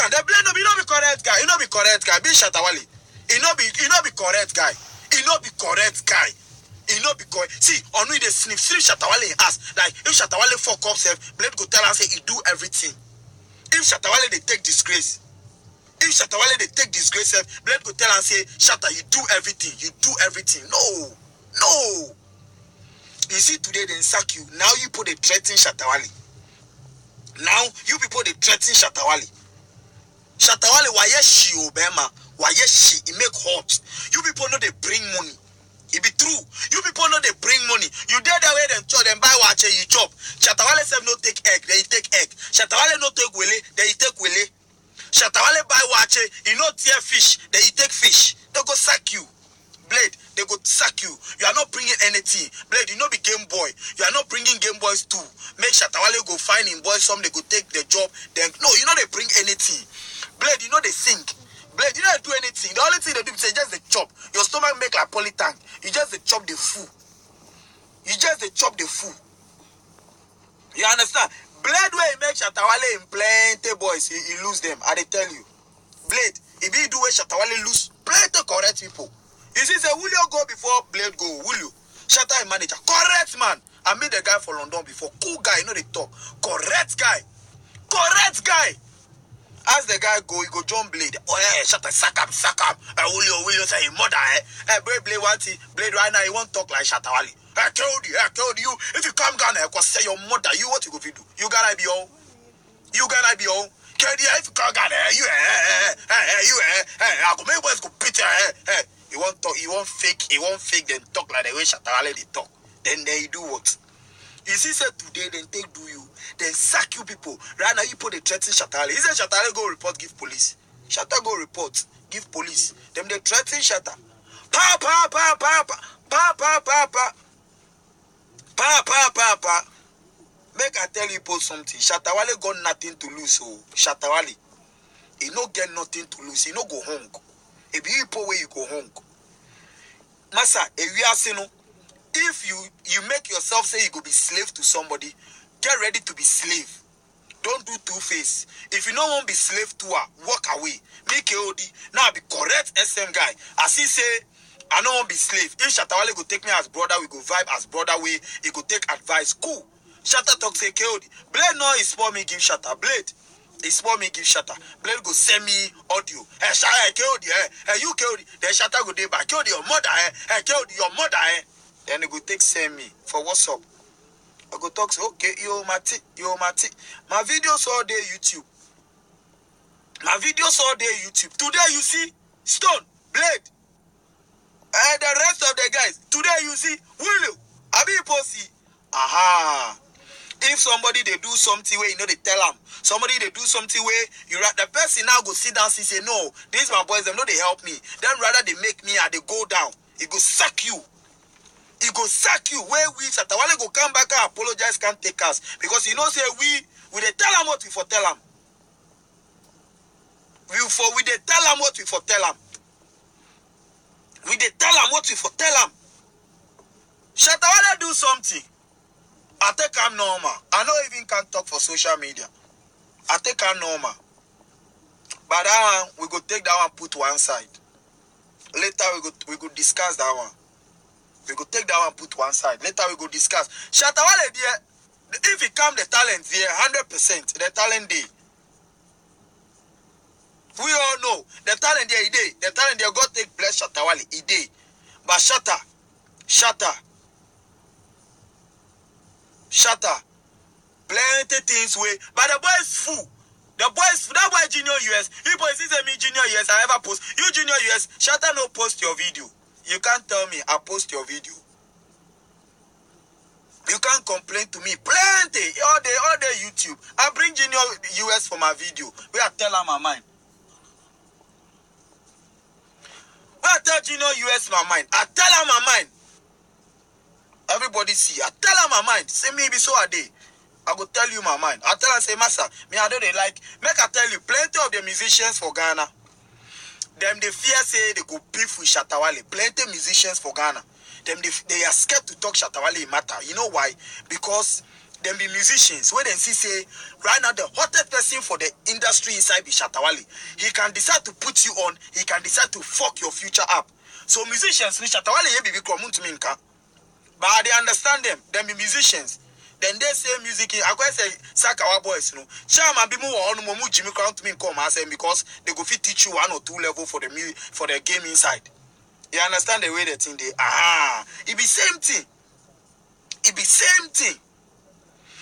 am. The Blade no be correct guy. He no be correct guy. Be Shatawale. He no be correct guy. He no be correct guy. He no be correct. See, on we dey sniff Shatawale in ass. Like if Shatawale fuck up self, Blade go tell am say he do everything. If Shatawale they take disgrace. If Shatawale they take disgrace self, Blade go tell am say, Shatta, you do everything. You do everything. No. You see today they sack you. Now you put a threat in Shatawale. Now you people they threaten Shatawale. Shatawale, why yes she Obama? Why yes she? It make hot. You people know they bring money. It be true. You people know they bring money. You dare that way them chop, them buy watch you chop. Shatawale self no take egg, they take egg. Shatawale no take wele, they take wele. Shatawale buy watch, you no tear fish, they take fish. They go sack you. Blade, they go sack you. You are not bringing anything. Blade, you know be Game Boy. You are not bringing Game Boys too. Make Shatawale go find him boys, some they go take the job. Then no, you know they bring anything. Blade, you know they sing. Blade, you don't do anything. The only thing they do is just the chop. Your stomach make like polytank. You just the chop the food. You just the chop the food. You understand? Blade where he make Shatawale in plenty boys, he lose them. I they tell you. Blade, if he do where Shatawale lose plenty correct people. You see, say, will you go before Blade go? Will you? Shatta a manager. Correct man. I met the guy for London before. Cool guy, you know they talk. Correct guy. Correct guy. As the guy go, he go John Blade. Oh yeah, Shatta sack him. Will you say mother, Blade want it. Blade right now, he won't talk like Shatawale. I told you. If you come down, I go say your mother, you what you go do? You gotta be all. If you come down, I go make boys go beat your He won't fake then talk like the way Shatawale they talk. Then they do what? You see, say today, then take do you, then sack you people. Right now, you put the threaten Shatawale. He said Shatawale go report, give police. Shatta go report, give police. Them they threaten Shatta. Make I tell you people something. Shatawale got nothing to lose. So Shatawale, he no get nothing to lose. He no go home. If you people where you go home. Massa, if you make yourself say you go be slave to somebody, get ready to be slave. Don't do two-face. If you don't want to be slave to her, walk away. Make KOD. Now be correct SM guy. As he say, I don't want to be slave. If Shatawale go take me as brother, we go vibe as brother way. He go take advice. Cool. Shatta talk say KOD. Blade no is for me give Shatta. Blade. It's for me give Shatta. Blade go send me audio. Shatta KOD. You KOD. Then Shatta go dey back. KOD your mother. KOD your mother. Then he go take send me for what's up. I go talk say okay, yo Mati. My videos all day YouTube. Today you see Stone, Blade. And the rest of the guys. Today you see Willow. Abi Posi. Aha. If somebody they do something where you know they tell them, somebody they do something where you the person now go sit down and say no, these my boys them know they help me. Then rather they make me and they go down. It go sack you. Where we Shatawale go come back and apologize can't take us because you know say we they tell them what we for tell them. We they tell them what we for tell them. We they tell them what we for tell them. Shatawale do something. I think I'm normal. I know even can't talk for social media. I think I'm normal. But that one, we go take that one, put one side. Later we go discuss that one. We go take that one, put one side. Later we go discuss. Shatawale there, if he come the talent there, 100%, the talent day. We all know the talent there, he day. The talent there, God take bless Shatawale, he day. But Shatta, plenty things way, but the boy is full. That boy Junior US. You boys see me Junior US. I ever post. You Junior US. Shatta no post your video. You can't tell me I post your video. You can't complain to me. Plenty all day YouTube. I bring Junior US for my video. We are tell her my mind. I tell Junior US my mind. I tell her my mind. Everybody see. I tell her my mind. Say me be so a day. I go tell you my mind. I tell her say, Master, me I don't they like. Make I tell you, plenty of the musicians for Ghana. Them they fear say they go beef with Shatawale. Plenty musicians for Ghana. Them they are scared to talk Shatawale matter. You know why? Because them be musicians. Where they see say right now the hottest person for the industry inside be Shatta Wale. He can decide to put you on. He can decide to fuck your future up. So musicians, ni Shatta Wale ye be to me nka. But they understand them. Them be musicians. Then they say music. I go say Sakawa boys, you know. Chama be more on mo Jimmy Crown to me come and say because they go fit teach you 1 or 2 level for the game inside. You understand the way they think they it be same thing. It be same thing.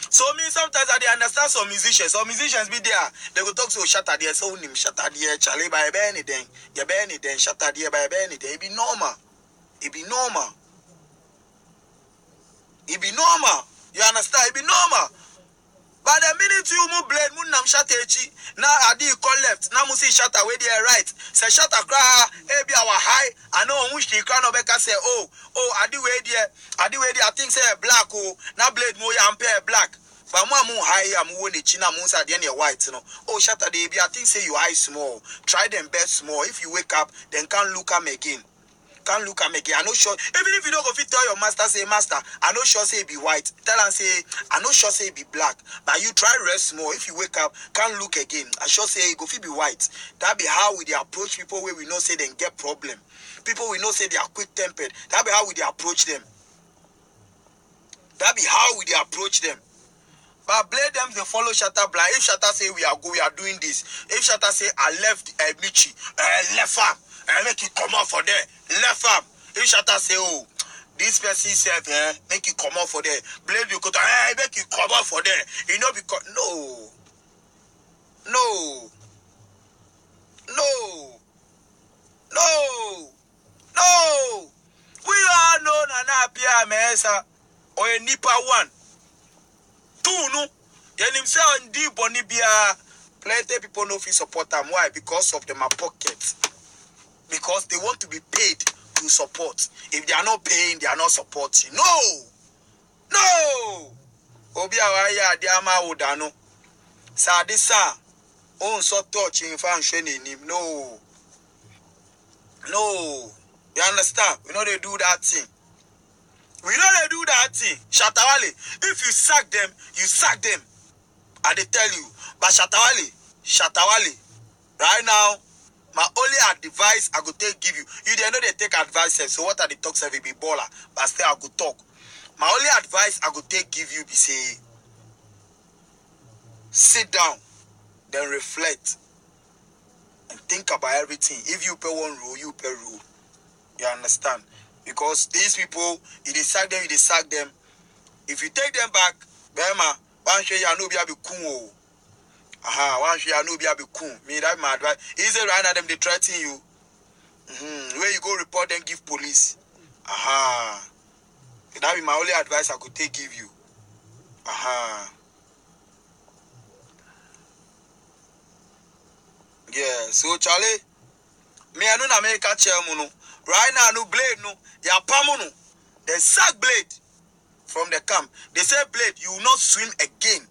So me sometimes I understand some musicians. Some musicians be there. They go talk to Shatta there. So him Shatta there. Charlie by anything. You by anything. Shatta there by anything. It be normal. It be normal. It be normal. You understand? It be normal. But the minute you move blade, mu nam Shatta echi. Now adi call left. Now mu see Shatta way there right. Say Shatta cry. Be our high. I know which the crown of Becca say adi way there. Adi way there. I think say black now blade mo ya ampere black. But mu high am wo ne china mu sa de na white no. Shatta dey be I think say you high small. Try them best small. If you wake up, then can't look am again. Can't look at me again. I know sure. Even if you don't go fit tell your master, say master, I know sure say it be white. Tell and say, I know sure say it be black. But you try rest more. If you wake up, can't look again. I sure say it go fit be white. That be how we dey approach people where we know say they get problem. People we know say they are quick tempered. That be how we dey approach them. That be how we dey approach them. But blame them they follow Shatta blind. If Shatta say we are doing this. If Shatta say I left Michi, left farm. I make you come out for there. Left up. If Shatta say, this person said, make you come out for there. Blame you, make you come out for there. You know, because, no. We all know Nana Pia Mesa or a Nipa 1. 2, no. Then himself in deep on Nibia. Plenty people know if you support them. Why? Because of them pockets. Because they want to be paid to support. If they are not paying, they are not supporting. No. Obi awaya diama odano. Sa disa. On so touch in function in him. No. You understand? We know they do that thing. Shatta Wale. If you sack them, you sack them. I they tell you. But Shatta Wale. Right now. My only advice I go give you. You know they take advice. So what are the talks if it be baller? But still I go talk. My only advice I go give you be say, sit down, then reflect, and think about everything. If you pay one rule, you pay rule. You understand? Because these people, you sack them. If you take them back, Bema, one show you know be cool. One show I know be cool. Me that my advice. Is it right now them they threaten you? Where you go report them, give police. That be my only advice I could give you. Yeah. So Charlie, me I know America chairman. Right now no blade no. Ya pamono. They sack blade from the camp. They say blade you will not swim again.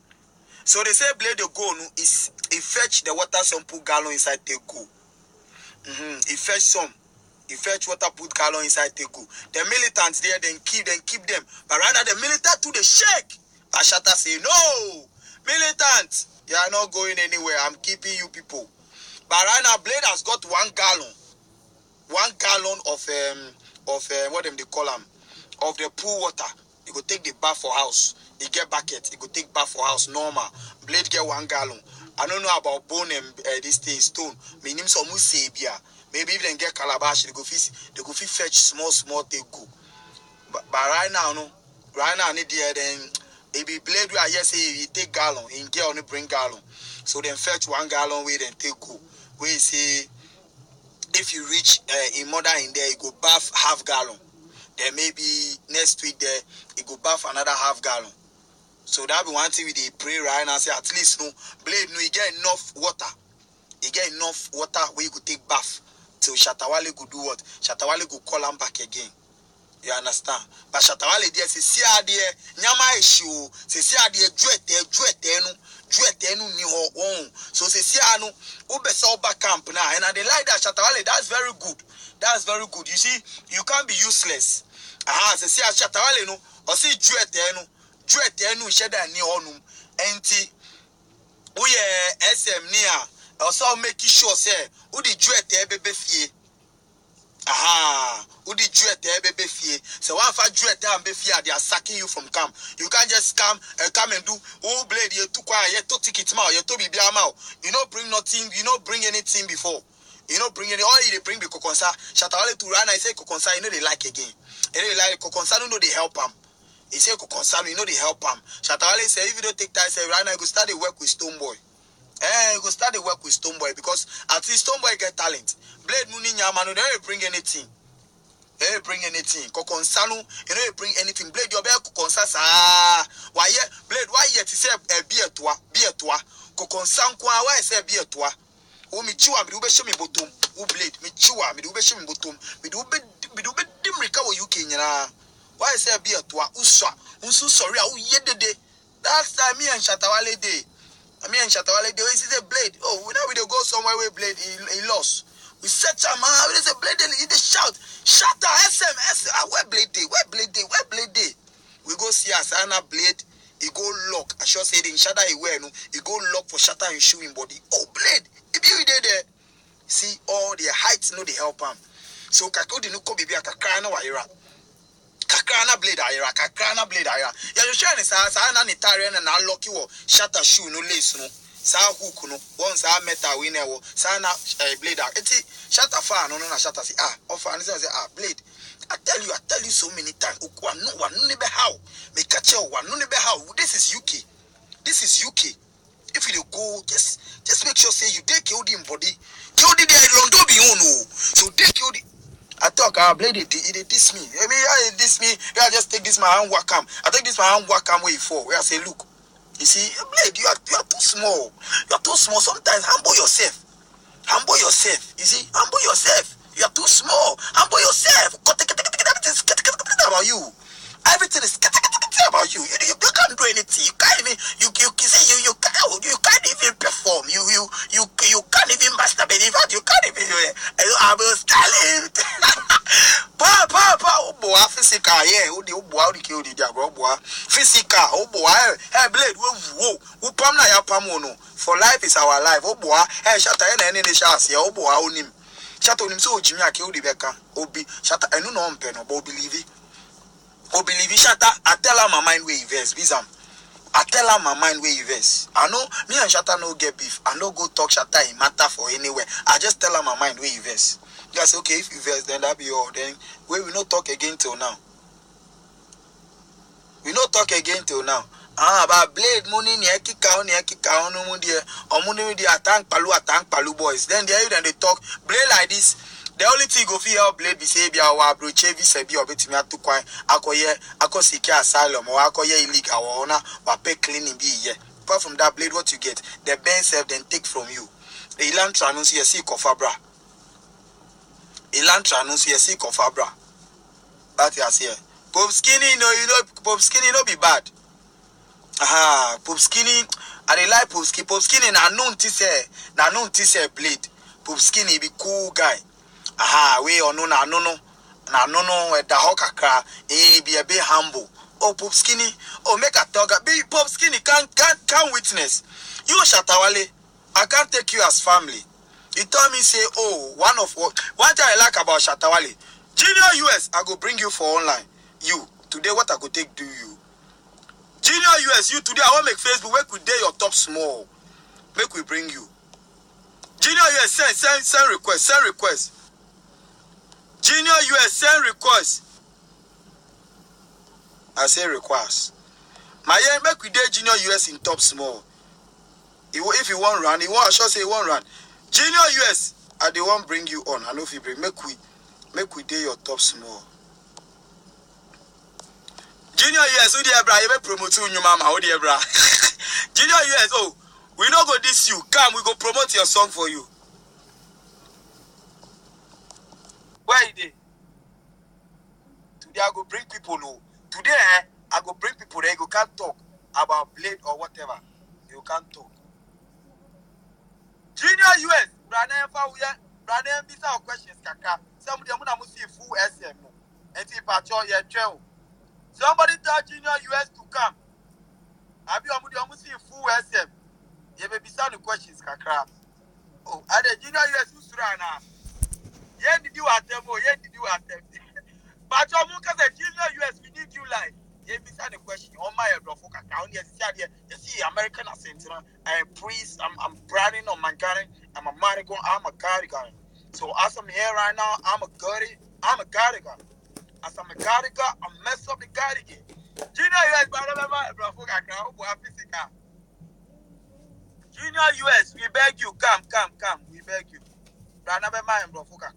So they say blade the go no is it fetch the water some put gallon inside they go. It fetch some. It fetch water put gallon inside they go. The militants there then keep them. But right now the militants to the shake. But Shatta say no. Militants, you are not going anywhere. I'm keeping you people. But right now blade has got 1 gallon. 1 gallon of what them they call them of the pool water. You go take the bath for house. You get bucket. You go take bath for house normal. Blade get 1 gallon. I don't know about bone and this thing stone. Me name some musebia. Maybe if they get calabash, they go fetch small they go. But right now need there then maybe blade where I say you take gallon, in get only bring gallon. So then fetch 1 gallon way then take go. Where you say if you reach in mother in there, you go bath half gallon. Then maybe next week there, you go bath another half gallon. So that be one thing we dey pray right now. Say at least no blade no, you get enough water. You get enough water where you could take bath. Till Shatta Wale could do what? Shatta Wale could call him back again. You understand? But Shatta Wale there say see there nyama issue. Say see there juete no ni ho. So say see anu ubesa oba camp now. And I dey like that Shatta Wale. That's very good. That's very good. You see, you can't be useless. Say see Shatta Wale no or see juete no. dread enu sheda ni onum enti we SM near also make sure say who the dread bebe fie aha who the dread bebe fie so one for dread and be fie they are sacking you from camp. You can't just come and do oh blade you too quiet you to ticket ma you to be ma you know bring nothing you know bring anything before you know bring any all you bring be Kokonsa Shatawale to run I say Kokonsa you know they like again they like Kokonsa no they help am. He say Kokonsa you know they help am. Shatawale say if you don't take time say right now you go start the work with Stonebwoy. You go start the work with Stonebwoy because at least Stonebwoy get talent. Blade Muni Nyama no they bring anything. They bring anything. Kokonsanu, you know, bring anything. Blade your bear Kokonsasa. Why yet? Blade, why yet? He said, be a toa. Kokonsan kwa, why say be a toa? Oh, me chua, me do be shimmy bottom. Oh, blade, me chua, me do be shimmy bottom. Me do be dim recover you can. Why say be a toa? Usu sorry, oh, ye de day. That's time me and Shatawale day. Me and Shatawale day. We see the blade. Oh, we know we go somewhere where blade he lost. We set a man, we say blade in the shout. Shatter SM, where blade day? We go see Asana blade, he go lock. I should say in shatter he wear no, he go lock for shatter and shoe in body. Oh blade, if you did there, see all the heights no they help him. So Kako did no ko bibi akakrana wa ira. Kakrana blade ira. Yeah, you share this Asana nitarian and I lock you shatter shoe no lace no. Sa hook no once I metal we never sana blade eti shatter far no shatter say offer and say blade I tell you so many times one no be how me catch you one no be how this is UK if you go just make sure say you take kill him body kill the London be on so take kill the I talk blade it diss me I diss me I just take this my hand work I take this my hand work way for where I say look. You see, blade, you are too small. You are too small. Sometimes humble yourself. You see, humble yourself. You are too small. Humble yourself. About you. Everything is about you. You can't do anything. You can't even. You can't even perform. You can't even masturbate. In fact, you can't even. I will tell it. Boy, physical, yeah. Physical, boy. Hey, blade, who pam na ya pamono. For life is our life. Oh boy, hey, shatter any chance. Oh boy, own him. Shatter him so Jimmy kill the Becca. Obi, shatter, I know no pen, but believe it. Oh, believe it, shatter. I tell her my mind where he vests. Bizam. I tell her my mind where he vests. I know me and Shatter no get beef. I no go talk Shatter in matter for anywhere. I just tell her my mind where he vests. You guys say, okay, if you vest, then that be all. Then we will not talk again till now. About blade money near kick out no mundi or money the attack palu boys. Then they talk blade like this. The only thing go feel help blade be say be our brochevi sebi or betimi atukwan akosike asylum or akoye illegal or na wa pay cleaning be here. Apart from that blade, what you get, the Ben self then take from you. Ilan tranus you see kofabra. That is here. Pop skinny Pop skinny no be bad. Pop skinny I dey like Pop skinny na known to say blade. Pop skinny be cool guy. We or no na no da hokaka be a bit humble. Oh Pop skinny, make a talk. Be Pop skinny can witness. You Shatawale, I can't take you as family. He told me say, one thing I like about Shatawale, Junior US, I go bring you for online. You today, what I go take do you? Junior US, you today I want make Facebook make we day your top small. Make we bring you. Junior US, send request. Junior US, send request. I say request. My make we day Junior US in top small. If you want run, I should say one run. Junior US, I they won't bring you on. I know if you bring make we day your top small. Junior US, who the bra, you promote you mama, who the bra. Junior US, we not go this you. Come, we go promote your song for you. Where is it? Today I go bring people. Today I go bring people there. You can't talk about blade or whatever. You can't talk. Junior US, Brandon, these are questions, Kaka. Some of them will see full SM. And if I show you, somebody tell Junior US to come. Abi almost see full SM. You may be some questions, kakra. Oh, are the junior US Usrana? Yeah, did you attempt? Oh, yeah, did you attempt? But your muka the junior US, we need you like. Yeah, be some question. On my brofoka account, yes, you see American accent. I'm priest. I'm branding on my garden. I'm a marigo. I'm a cardigan. So as I'm here right now, I'm a cardigan. As I'm a cardigan, I mess up the cardigan. Junior US, but I remember brofoka account. Who are physical. Junior US, we beg you, come. We beg you. Brother, mind, bro, fuck a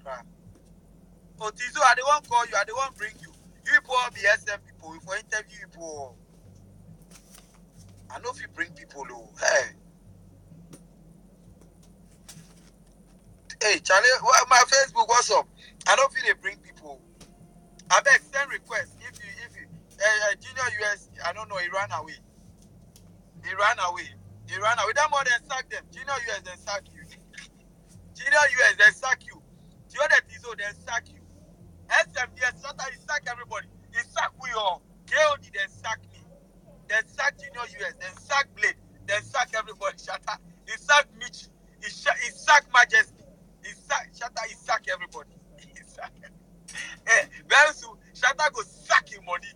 Otizo, I don't want call you, I don't want bring you. You people be SM people, for interview people. I know if you bring people, oh, hey, Charlie, my Facebook, what's up? I don't feel they bring people. I beg, send request. If you, Junior US, I don't know, he ran away. That more than sack them. Junior US, then sack you. Junior US, then sack you. The other Tizo, then sack you. SM, yes, he sack everybody. He sack we all. KOD, then sack me. Then sack Junior US, then sack Blade, then sack everybody. Shatta, he sack Mitch. He sack Majesty. He sack everybody. Very soon, Shatta go sack him money.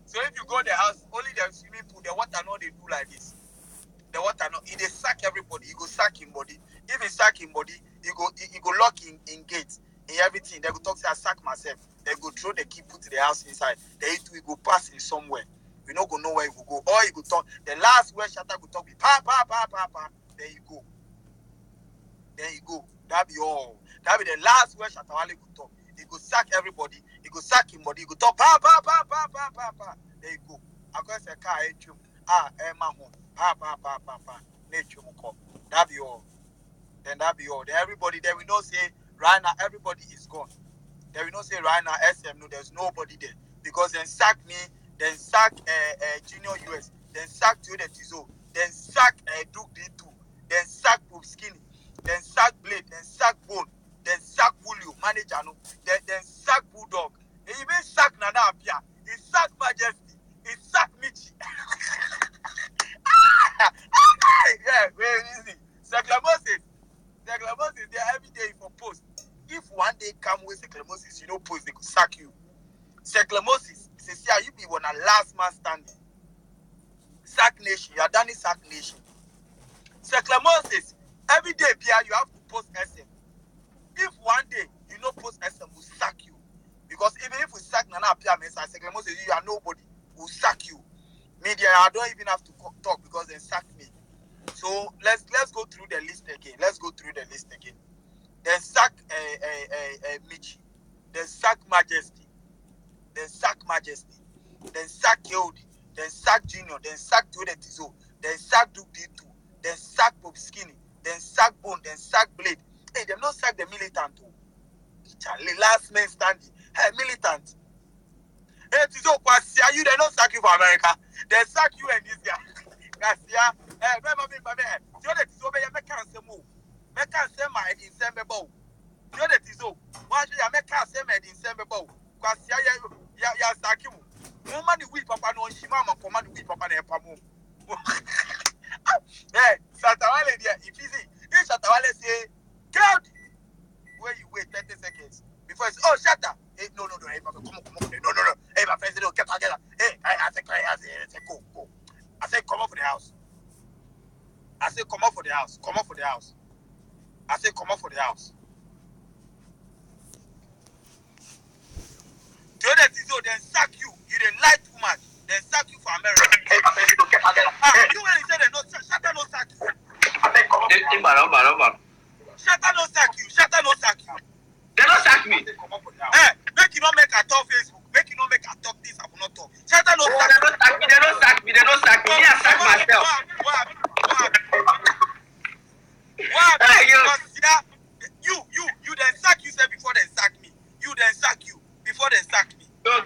So if you go the house, only the swimming pool, the water not they do like this. The water not, he they sack everybody. He go sack him body. If he sack him body, he go lock in gates, in everything. They go talk say I sack myself. They go throw the key, put the house inside. Then he go pass in somewhere. We not go know where he will go. Or he go talk. The last word Shatta go talk be pa. There you go. That be all. That be the last word Shatta Wale go talk. He go sack everybody. He go sack him body. He go talk pa. There you go. I go say car Emma home. Pa. Nature come. That be all. Then that be all. Then everybody there we know say right now everybody is gone. Then we know say right now SM no there's nobody there because then sack me, then sack Junior US, then sack Theodore Tizo, then sack Duke D2, then sack Pope Skinny, then sack Blade, then sack Bone, then sack Julio, manager no, then sack Bulldog. He even sack Nana Apia. He sack Majesty. He sack Michi. Yeah, very easy. Seclamosis, they are every day for post. If one day come with Seclamosis, you know, post, they could sack you. Seclamosis, say, you be one of last man standing. Sack nation, you are done in sack nation. Seclamosis, every day, Pia, you have to post SM. If one day you know post SM, will sack you. Because even if we sack Nana Pia, Seclamosis, you are nobody, will sack you. Media, I don't even have to talk because they sacked me. So let's go through the list again. Then sack Michi. Then sack Majesty. Then sack Yodi. Then sack Junior. Then sack Theodore Tizo. Then sack Duke D2. Then sack Pope Skinny. Then sack Bone. Then sack Blade. Hey, them not sack the militant too. Charlie, last man standing. Hey, militant. Hey, Tizo, you they don't sack you for America. They sack you and this guy. Garcia. Remember me, Theodore Tizo, make cancel move. Make cancel my December bow. Theodore Tizo, why should I make cancel my December bow? Garcia, ya sack you. No money we papa no shimama command we papa ne pamu. Hey, Satawale there, if you see, if Satawale say, God, where you wait 30 seconds before it's Shatta. Hey, no, hey, papa, come on. No. Hey, my friends, don't get together. Hey, I say, go. I say, come out for the house. I say, come out for the house. The other Tizo, then sack you. You didn't lie too much. Then sack you for America. Hey, my friends, don't get together. You when he said that, Shatta no sack you. I say, come out for the house. Shatta no sack you. They don't sack me. Hey, make you not make a talk Facebook. Make you not make a talk this. I will not talk. Shatta no sack me. They don't sack me. Me, I sack myself. What? Hey, you then sack yourself before they sack me. You then sack you before they sack me. So,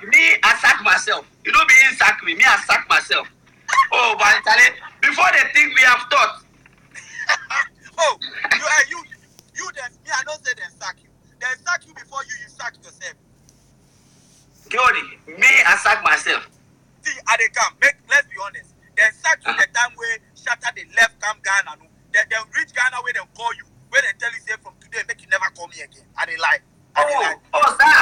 me, I sack myself. You don't mean sack me. Me, I sack myself. Oh, but before they think we have thought. Oh, you then, me, I don't say they sack you. They sack you before you sack yourself. Jody, me, I sack myself. See, I they come. Let's be honest. again. I dey lie. Oh, sir.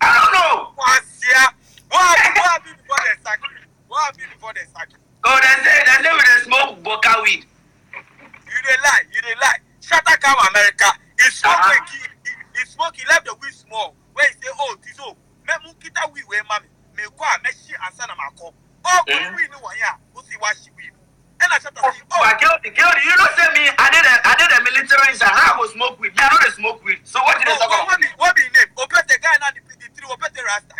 I don't know. What happened before they sack you? What happened before they sack you? Oh, they say we dey smoke boca weed. You dey lie. Shatta come America. He smoke, he left the weed small. Where he say, oh, Tizo, me mukita weed we mami. Me kwa me shi ansa na mako. Oh, we no one ya. Who see what she weed? And I Shatta say, oh. But girl, you know say me, I did a military inside. How I go smoke weed? Me, I know they smoke weed. So what did they talk about? What be name? Opete guy na the PD3, Opete Rasta.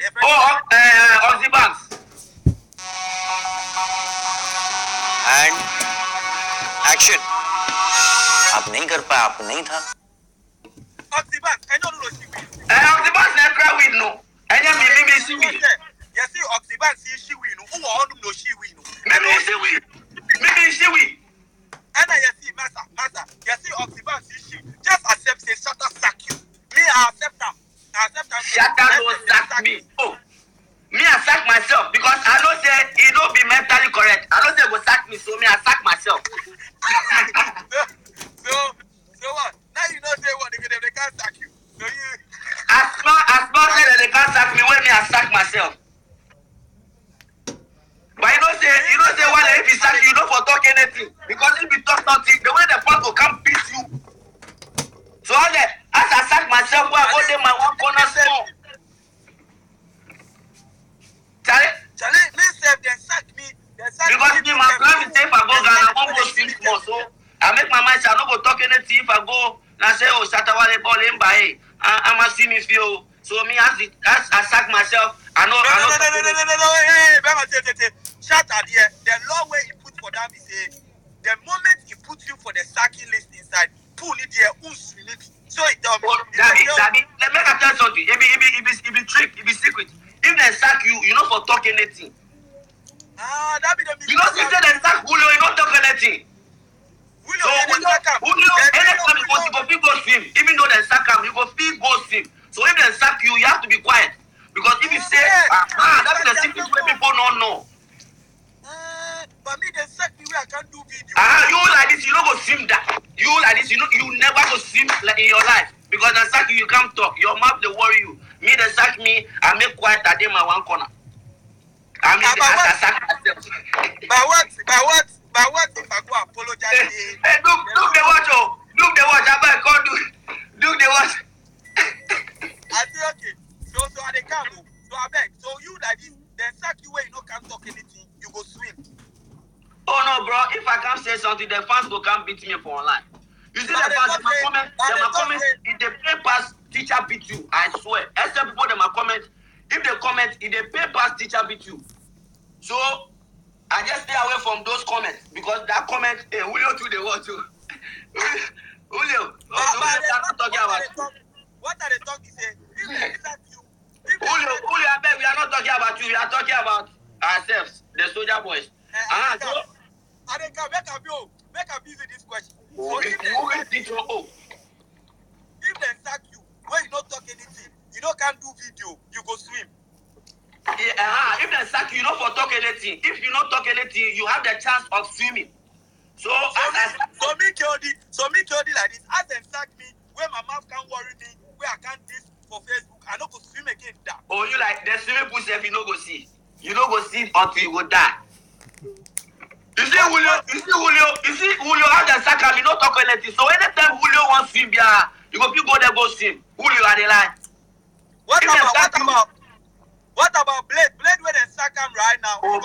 Ozzy Banks. And action. आप नहीं कर पाए, आप नहीं था. Ozzy Banks, I know no she weed. Ozzy Banks never cry weed no. And you me see weed. You see Ozzy Banks see she weed no. Who want no she weed no? Maybe see weed. Maybe see weed. And you see massa. You see Ozzy Banks see she. Just accept say Shatta sack you. Me I accept them. Shatta no sack me. Oh. Me I sack myself because I know say it don't be mentally correct. I know say go sack me, so me I sack myself. so what? Now you know say what they can't sack you. So you as smart say they can't sack me when me I sack myself. But you know say what if he sack you don't for talk anything. Because if you talk nothing, the way the part will come beat you. So all that as I sack myself, I go there my one corner small. Charlie, me say they sack me. Because me, my plan is if I go Ghana, I won't go swim small. So I make my mind say I don't go talk anything. If I go and say, oh, Shatta Wale ball in by, I'm a see me feel. So me as I sack myself, I know. No. Hey, Shatta, the law where he put for that is the moment he put you for the sacking list inside, pull it there, who's it? So it does. Dabi, let me tell you something. It be trick, it be secret. If they sack you, you know for talk anything. That be the because if they sack Julio, you don't talk anything. Julio, anytime you go feel go swim. Even though they sack him, you go feel go swim. So if they sack you, you have to be quiet. Because if you say, that's the secret where people don't know. But me, they sack me where I can't do video. You like this, you don't go swim that. You like this, you never go swim like in your life. Because they sack you can't talk. Your mouth, they worry you. Me, they sack me, I make quiet at them at one corner. I mean, I sack myself. But what if I go apologize? Hey, look the watch, oh. Look the watch, I better call do the watch. I say, okay. So I dey come. So I beg. So you like this, then sack you where you no can't talk anything, you go swim. Oh no, bro. If I can't say something, the fans go come beat me for online. You see the fans, my comment, if they pay pass teacher beat you, I swear. Except people them a comment, if they comment, if they pay pass teacher beat you. So I just stay away from those comments because that comment, hey, Julio too they want to. Julio, talking about. What are they talking? Say, if that you, Julio, I beg, we are not talking about you. We are talking about ourselves, the soldier boys. I think make a busy this question. So if they sack you, when you don't talk anything, you don't can do video, you go swim. Yeah, if they sack you, you don't for talk anything. If you don't talk anything, you have the chance of swimming. So me kill the like this. As them sack me, where my mouth can't worry me, where I can't this for Facebook, I don't go swim again. That. Oh, you like the swimming pool if you don't go see. You don't go see until you go die. You see Julio have the sack and you don't talk anything. So anytime Julio wants to swim, yeah, you go there go swim. Julio are the line. What about Blade? Blade where they sack him right now. Oh,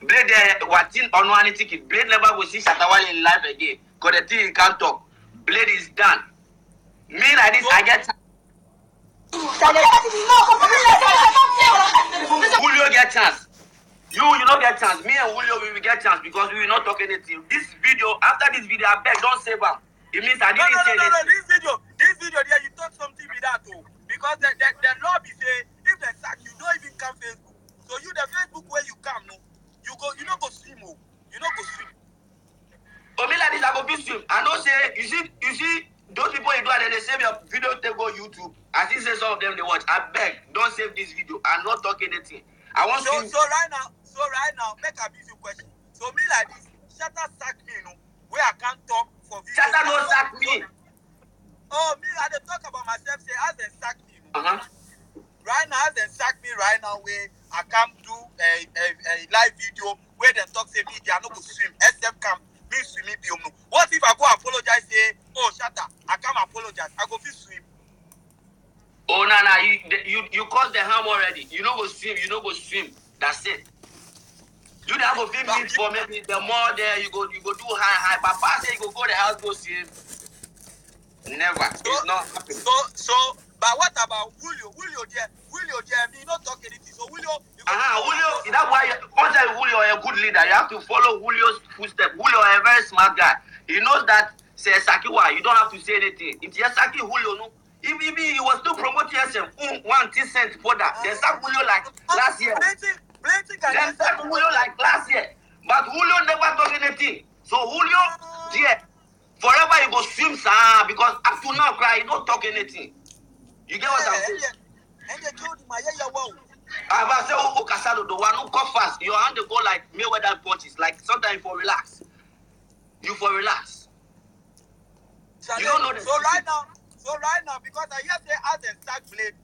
Blade what in on one ticket. Blade never will see Shatta Wale in life again. Because the thing he can't talk. Blade is done. Me like this, I get Julio get chance. You don't get chance. Me and Julio we will get chance because we will not talk anything. This video, after this video, I beg don't save am. It means I didn't say anything. No. This video there, you talk something with that too. Because the law be say if they sack you don't even come Facebook. So you the Facebook where you come no, you don't go swim. You don't go swim. Oh, me like this, I go be swim. I know say you see those people you do and they save your video they go YouTube. I see say some of them they watch. I beg, don't save this video. I'm not talking anything. I want so right now, make a busy question. So me like this, Shatta sack me, where I can't talk for video. Shatta don't sack me. Oh, me, I dey talk about myself, say, as they sack me. Right now, as they sack me right now, where I come do a live video where they talk, say, me, they are not going to swim. SF come, me swimming, be what if I go apologize, say, oh, shut up, I can't apologize, I go swim. Oh, no, you caused the harm already. You know go swim, That's it. You don't go feel me for maybe the more there you go do high. Papa say you go the house go swim. Never. So, it's not happening. So, but what about Julio? Julio, me not talk anything. So Julio, Julio, that's why once Julio is a good leader, you have to follow Julio's footsteps. Julio is a very smart guy. He knows that say Sakiwa, you don't have to say anything. If you Saki Julio, no, he was still promoting himself. 1 cent for that. They sack Julio like last year. They sack Julio like last year. But Julio never talk anything. So Julio, yeah, forever he go swim, sir, because up to now, cry, he don't talk anything. You get what I'm saying? And they told him, I say, oh, Casado, the one who come fast, your hand go like Mayweather punches. Like sometimes for relax. You for relax. So, you don't know so right now, because I hear say as and sack Blade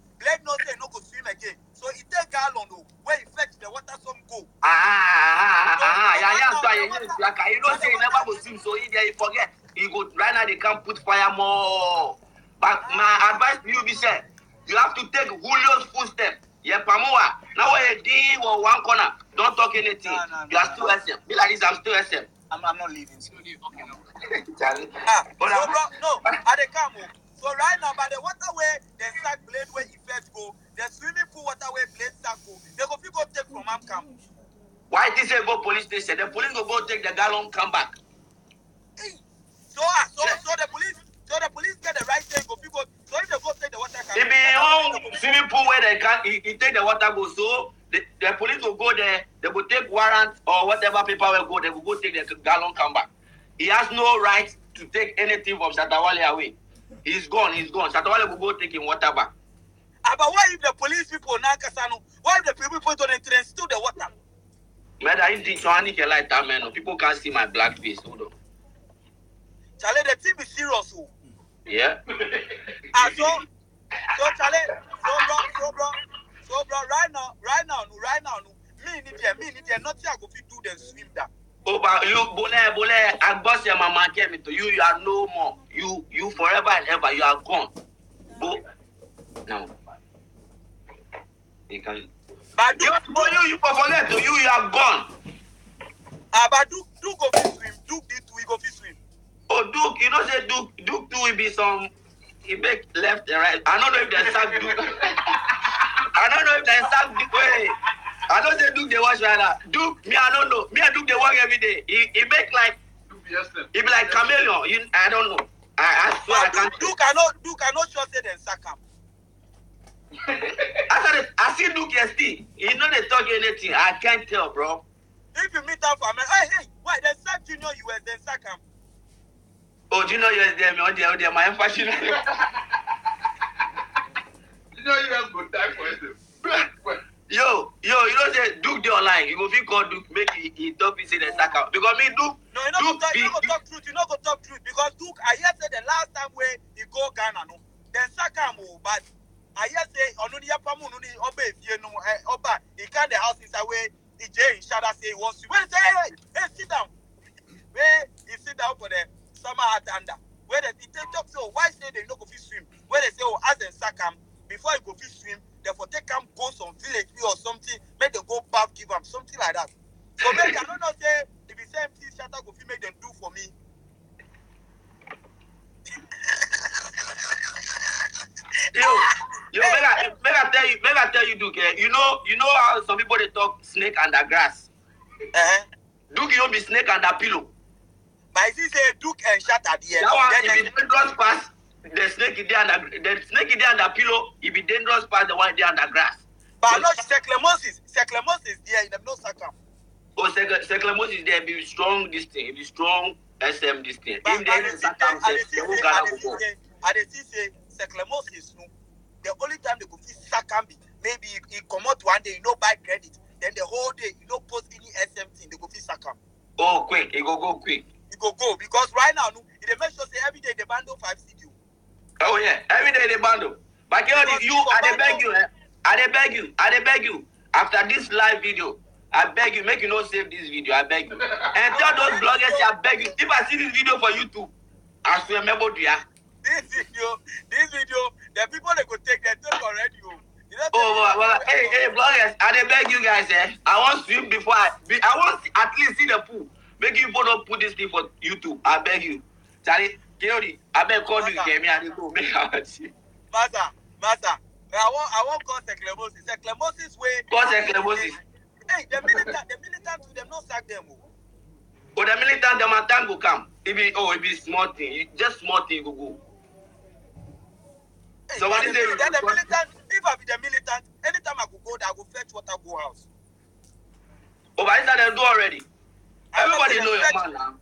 no say no go swim again. So he take gallon where he fetch the water some go. You don't say he never go swim, so he forget. He go right now they can't put fire more. But my advice to you be said, you have to take Julio's footstep. Yeah, Pamoa. Now when you deal with one corner, don't talk anything. You are still SM. Be like this, I'm still SM. I'm not leaving. So you okay now? No, I dey come. So right now, by the waterway, the sack Blade where he first go, the swimming pool waterway Blade sack go. They go take from Amcam. Why did they go police station? The police go take the gallon, come back. Hey. So the police get the right thing. So if they go take the water, if the swimming pool where they can, he take the water go. So the police will go there. They will take warrant or whatever paper will go. They will go take the gallon, come back. He has no right to take anything from Shatawale away. He's gone. Shatawale will go take him water back. But what if the police people now Kasano? What if the people don't steal the water? Man, I didn't think I need a light time, man. People can't see my black face. Hold on. Charlie, the team is serious. Yeah. So Charlie, so bro, right now, me need there, nothing I go fit do than swim that. Oh, but you, Bole, I boss your mama came to you. You are no more. You forever and ever. You are gone. Go now. You can. But you forget to you are gone. But Duke go fit swim. Duke did too. He go fit swim. Oh, Duke, you know say Duke too will be some. He make left and right. I don't know if they sack Duke. I don't know if they sack Duke. Wait. I don't say Duke they watch right now. Duke, me I don't know. Me and Duke they work every day. He make like he be like chameleon. I don't know. I swear I can't. Duke I know sure say they sack him. I see Duke yesterday. He know they talk anything. I can't tell, bro. If you meet up for me, hey, why they sack Junior US then sack him? Oh, Junior US them on there my fashion. Junior US go die for it. Yo, you know say Duke they online. You go fit call Duke make he talk say they sack out. Because me Duke. No, you not go talk truth. You not go talk truth because Duke. I hear say the last time where he go Ghana no, then sack him. But I hear say only Yapamu no the oba if no oba he can the house inside where he Jay Shada say he wants to. Where say hey sit down. Where he sit down for the summer at under. Where they talk so why say they no go fit swim? Where they say oh as in sack him before he go fit swim. Therefore, take him go some village or something, make them go back, give them something like that. So maybe I don't know say if the same thing Shatta go make them do for me. Yo, make I tell you, Duke. You know how some people they talk snake under grass. Duke, you be snake under pillow. But if you say Duke and Shatta there, that one if it dangerous pass. The snake is there under pillow. It be dangerous past the one there under grass. But not Seclemosis there. Them no sack him. Oh, Seclemosis there be strong. This thing, it be strong. SM this thing. But I say Seclemosis no. The only time they go fit sack him maybe he come out one day, buy credit. Then the whole day, post any SM thing. They go fit sack him. Oh, quick! It go quick. It go because right now, they make sure say every day they bundle 5 CD. Oh yeah, every day they bundle. But you, I beg you, I beg you. After this live video, I beg you, make you not save this video. I beg you, and tell those bloggers, I beg you. If I see this video for YouTube, I swear, remember to ya. This video, the people they could take already. Hey, bloggers, I beg you guys, I want to swim before I want at least see the pool. Make you people don't put this thing for YouTube. I beg you. Charlie, Keori, I beg call you, get me and go make out. Master, I want call Seclemosis. Seclemosis way. Call Seclemosis. Hey, the militant to them not sack them. Oh, the militant, the time will come. It be small thing. Just small thing go. Hey, so what is it? The militant, if I be the militant, anytime I go there, I go fetch water, go house. Oh, but inside they do already. Everybody know your man now.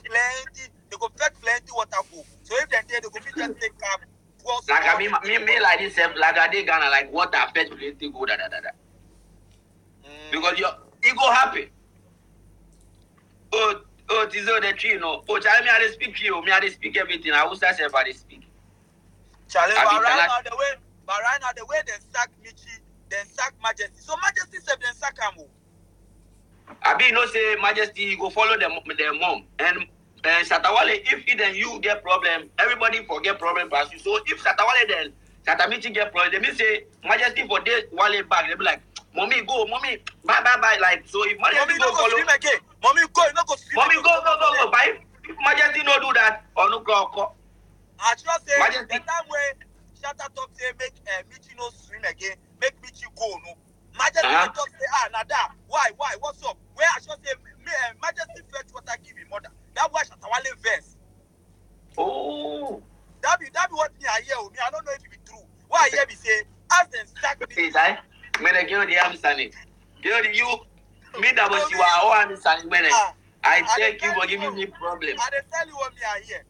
Plenty, they go fetch plenty water go. So if they go be just take cab. Like I me like this, like I did Ghana, like water fetch plenty go da. Because your ego happy. Oh, Tizo the tree, no. Oh, Charlie, me I speak you. Me I speak everything. I will say I speak. Charlie, but right now the way they sack Michi, then sack Majesty. So Majesty said then sack Amu. I be no say Majesty he go follow their mom and Shatawale. If he then you get problem, everybody forget problem pass you. So if Shatawale then Shatamichi get problem, they mean say Majesty for this Wale back. They be like, mommy go, mommy bye. Like so if Majesty go follow, swim again. Mommy go, you no go swim. Mommy go. But if Majesty no do that or no go. I just say Majesty. the time where Shatta talk say make Michi no swim again, make Michi go no. Majesty talk say Nada, why? What's up? Where I should say Majesty fetch water give him mother. That why Shatawale verse. Oh. That be what me I hear. Me I don't know if it be true. Why I hear me say as them stack me. Is I? When I give the understanding, you me that was you are all understanding when I check you for giving me problem. I tell you what me I hear.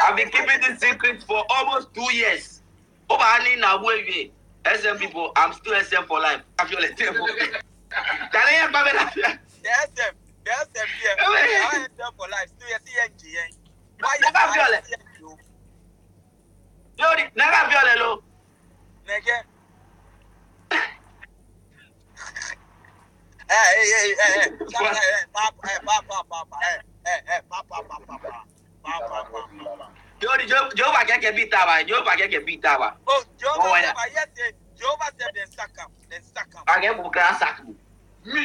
I've been keeping this secret for almost 2 years. Over handing now way. SM people, I'm still SM for life. I feel like table. Can I hear Babylon? The SM here. I SM for life. Still see NG. Why you never feel it? Yo, never feel it, lo. Nigga. Hey. Papa. Jehovah get beat out. Oh, Jehovah said then sack him. I get Bukra sack. Me,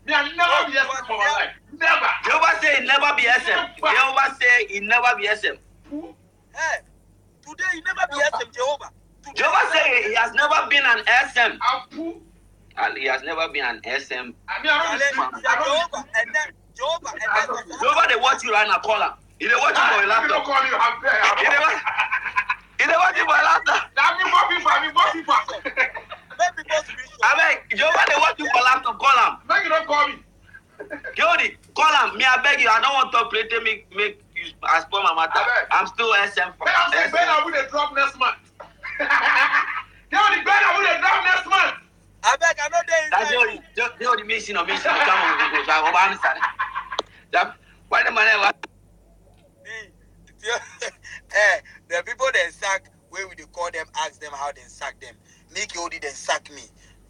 I never be SM for my life. Never. Jehovah say it never be SM. Jehovah say it never be SM. Hey, today you never be SM, Jehovah. Jehovah say he has never been an SM. He has never been an SM. Jehovah, they watch you right now, call him. He they watch you for your laptop. He they watch you for your laptop. I beg, Jehovah, they watch you for laptop, call him. Make you don't call me. Jody, call him. Me, I beg you, I don't want to play to make you spoil my matter. I'm still SM. Ben, I'm saying Ben, I will drop next month. Jody, Ben, I will drop next month. I beg, I know they that's Jody mission or mission. Come on, go. Why the man ever? The people then sack, where would you call them, ask them how they sack them. Make Odi then sack me.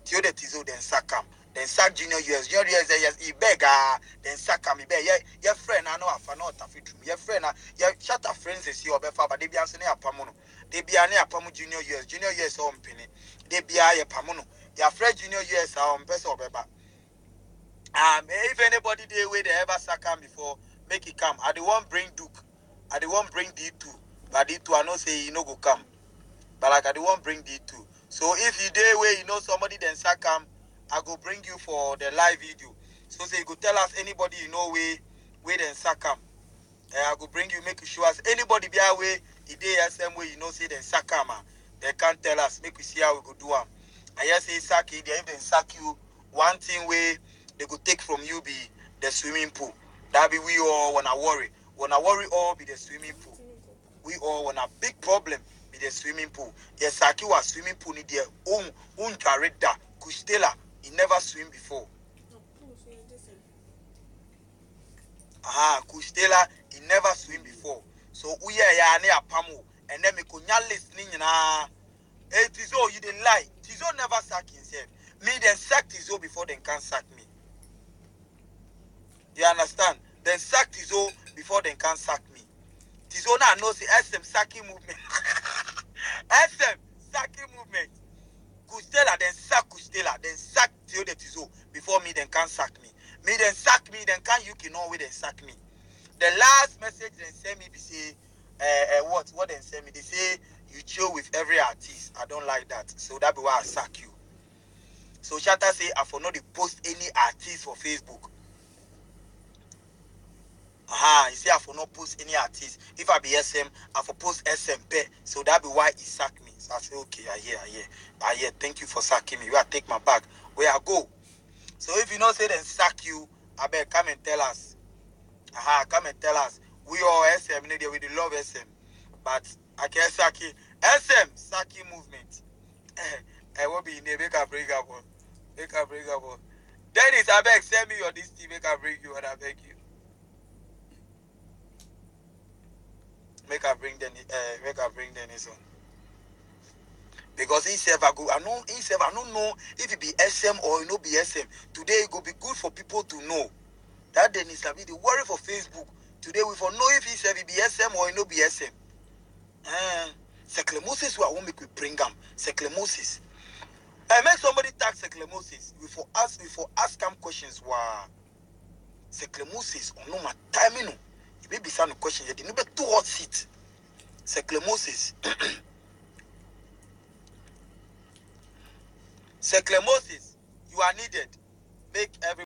Theodore Tizo then sack him. Then sack Junior US. Junior US yes, he beg then sack him. He beg. Your friend, I know if I know what your friend, shut up friends is your befa, but they be answering a pamono. They be an apamu Junior US. Junior US on penny. They be a pamono. Your friend Junior US are on person or beba. If anybody they way they ever sack him before, make it come. I the one bring Duke. I the one bring D2. But D2 I know say he no go come. But like I the one bring D2. So if you day where you know somebody then sack him, I go bring you for the live video. So say you go tell us anybody you know where then sack him. I go bring you, make you show us anybody be away, he day same way you know say then sack him. They can't tell us, make we see how we go do him. I just say sack it, they even sack you. One thing where they go take from you be the swimming pool. That be we all wanna worry. Wanna worry all be the swimming pool. We all want a big problem with the swimming pool. Yes, Saki was swimming pool in their own character. Kustela, he never swim before. Kustela, he never swim before. So we are near Pamo, and then me kunya listening na. Hey Tizo, you didn't lie. Tizo never sack himself. Me then sack Tizo before they can sack me. You understand? Then sack Tizo before they can sack me. Tizo now knows the SM sacking movement. SM sacking movement. Kustela then sack Kustela, then sack Tio de Tizo before me then can sack me. Me then sack me, then can you know where they sack me. The last message they send me, they say, what they send me? They say you chill with every artist. I don't like that, so that be why I sack you. So Shatta say I for not to post any artist for Facebook. He say I for not post any artist. If I be SM, I for post SM pay. So that be why he sack me. So I say okay, I hear. Thank you for sacking me. You are take my bag. Where I go. So if you know say then sack you, I bet come and tell us. Come and tell us. We all SM, we love SM. But I can't sack it. SM sacking movement. I will be in the make a bring up one. Dennis, I beg, send me your this team, make a bring you and I beg you. Make a bring Dennis on. Because he said I don't know if it be SM or it no be SM. Today it go be good for people to know. That Dennis will be the worry for Facebook. Today we for know if he said it be SM or it no be SM. Sekle-Moses who I won't make we bring them. Sekle-Moses. Make somebody tag Sekle-Moses. We for ask them questions. Wow. Sekle-Moses on no my timing. It may be some questions. You need too hot seat. Sekle-Moses. Sekle-Moses, you are needed. Make every